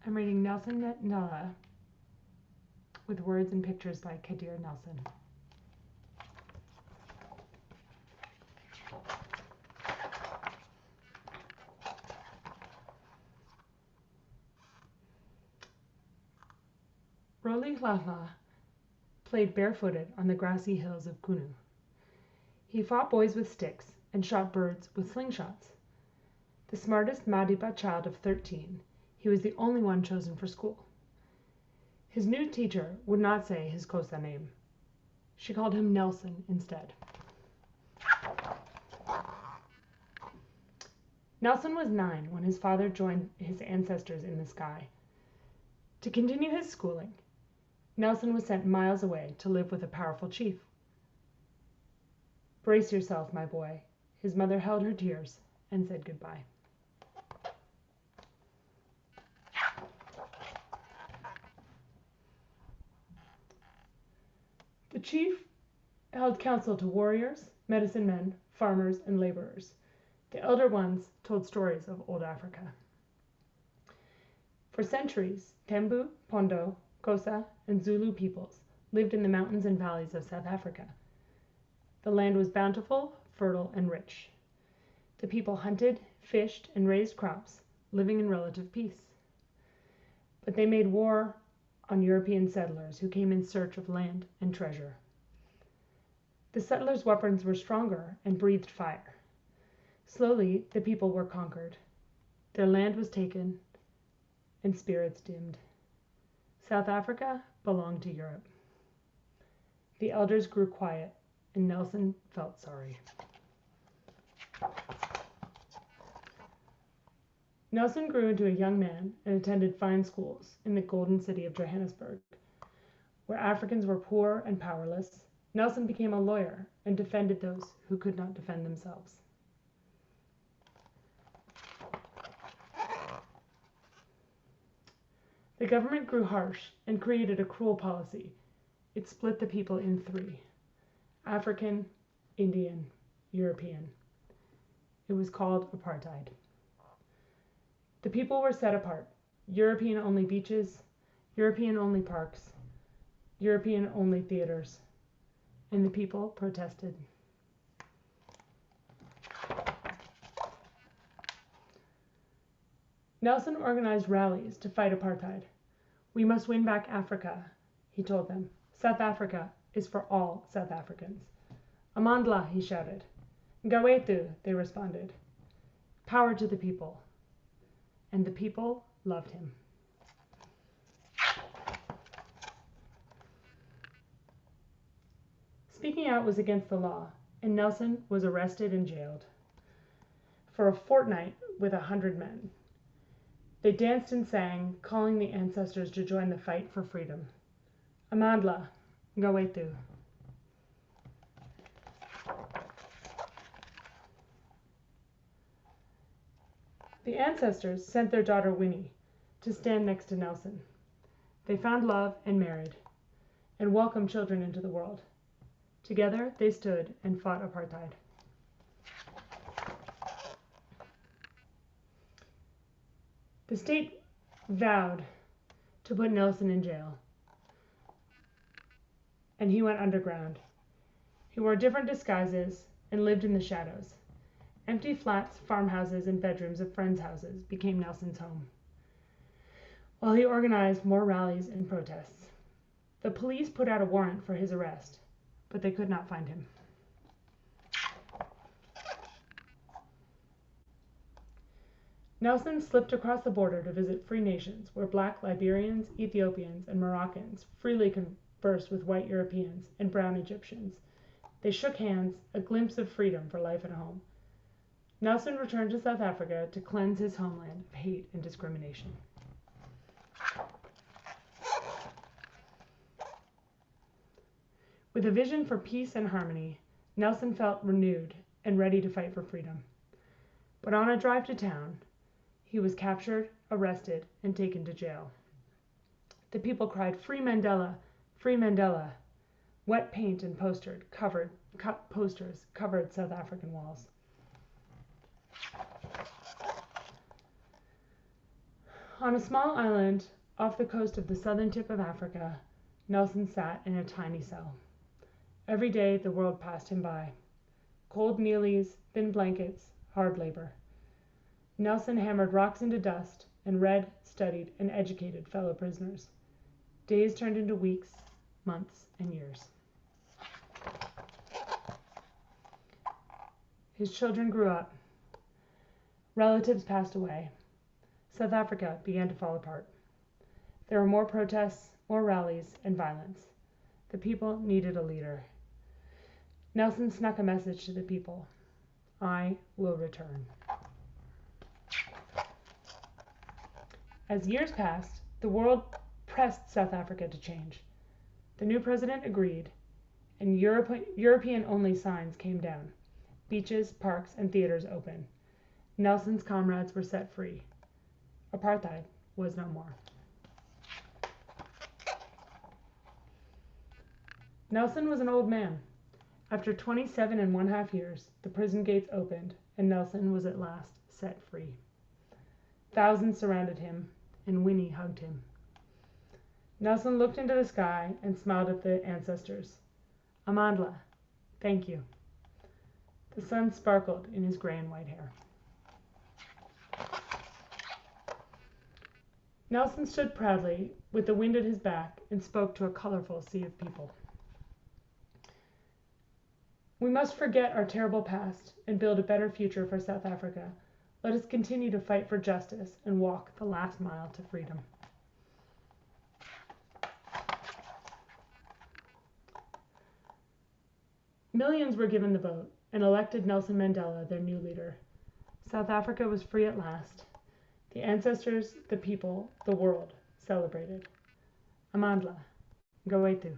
I'm reading Nelson Mandela with words and pictures by Kadir Nelson. Rallies played barefooted on the grassy hills of Kunu. He fought boys with sticks and shot birds with slingshots. The smartest Madiba child of 13, he was the only one chosen for school. His new teacher would not say his Xhosa name. She called him Nelson instead. Nelson was 9 when his father joined his ancestors in the sky. To continue his schooling, Nelson was sent miles away to live with a powerful chief. Brace yourself, my boy. His mother held her tears and said goodbye. The chief held counsel to warriors, medicine men, farmers, and laborers. The elder ones told stories of old Africa. For centuries, Tembu, Pondo, Xhosa, and Zulu peoples lived in the mountains and valleys of South Africa. The land was bountiful, fertile, and rich. The people hunted, fished, and raised crops, living in relative peace. But they made war on European settlers who came in search of land and treasure. The settlers' weapons were stronger and breathed fire. Slowly, the people were conquered. Their land was taken, and spirits dimmed. South Africa belonged to Europe. The elders grew quiet, and Nelson felt sorry. Nelson grew into a young man and attended fine schools in the golden city of Johannesburg. Where Africans were poor and powerless, Nelson became a lawyer and defended those who could not defend themselves. The government grew harsh and created a cruel policy. It split the people in 3: African, Indian, European. It was called apartheid. The people were set apart: European-only beaches, European-only parks, European-only theaters, and the people protested. Nelson organized rallies to fight apartheid. We must win back Africa, he told them. South Africa is for all South Africans. Amandla, he shouted. Ngawethu, they responded. Power to the people. And the people loved him. Speaking out was against the law, and Nelson was arrested and jailed for a fortnight with 100 men. They danced and sang, calling the ancestors to join the fight for freedom. Amandla, Ngawethu. The ancestors sent their daughter Winnie to stand next to Nelson. They found love and married, and welcomed children into the world. Together they stood and fought apartheid. The state vowed to put Nelson in jail, and he went underground. He wore different disguises and lived in the shadows. Empty flats, farmhouses, and bedrooms of friends' houses became Nelson's home, while he organized more rallies and protests. The police put out a warrant for his arrest, but they could not find him. Nelson slipped across the border to visit free nations where black Liberians, Ethiopians, and Moroccans freely conversed with white Europeans and brown Egyptians. They shook hands, a glimpse of freedom for life at home. Nelson returned to South Africa to cleanse his homeland of hate and discrimination. With a vision for peace and harmony, Nelson felt renewed and ready to fight for freedom. But on a drive to town, he was captured, arrested, and taken to jail. The people cried, "Free Mandela! Free Mandela!" Wet paint and posters covered South African walls. On a small island off the coast of the southern tip of Africa, Nelson sat in a tiny cell. Every day the world passed him by. Cold mealies, thin blankets, hard labor. Nelson hammered rocks into dust and read, studied, and educated fellow prisoners. Days turned into weeks, months, and years. His children grew up. Relatives passed away. South Africa began to fall apart. There were more protests, more rallies, and violence. The people needed a leader. Nelson snuck a message to the people. I will return. As years passed, the world pressed South Africa to change. The new president agreed, and European-only signs came down. Beaches, parks, and theaters opened. Nelson's comrades were set free. Apartheid was no more. Nelson was an old man. After 27½ years, the prison gates opened, and Nelson was at last set free. Thousands surrounded him, and Winnie hugged him. Nelson looked into the sky and smiled at the ancestors. Amandla, thank you. The sun sparkled in his gray and white hair. Nelson stood proudly, with the wind at his back, and spoke to a colorful sea of people. We must forget our terrible past and build a better future for South Africa. Let us continue to fight for justice and walk the last mile to freedom. Millions were given the vote and elected Nelson Mandela their new leader. South Africa was free at last. The ancestors, the people, the world celebrated. Amandla, Ngawethu.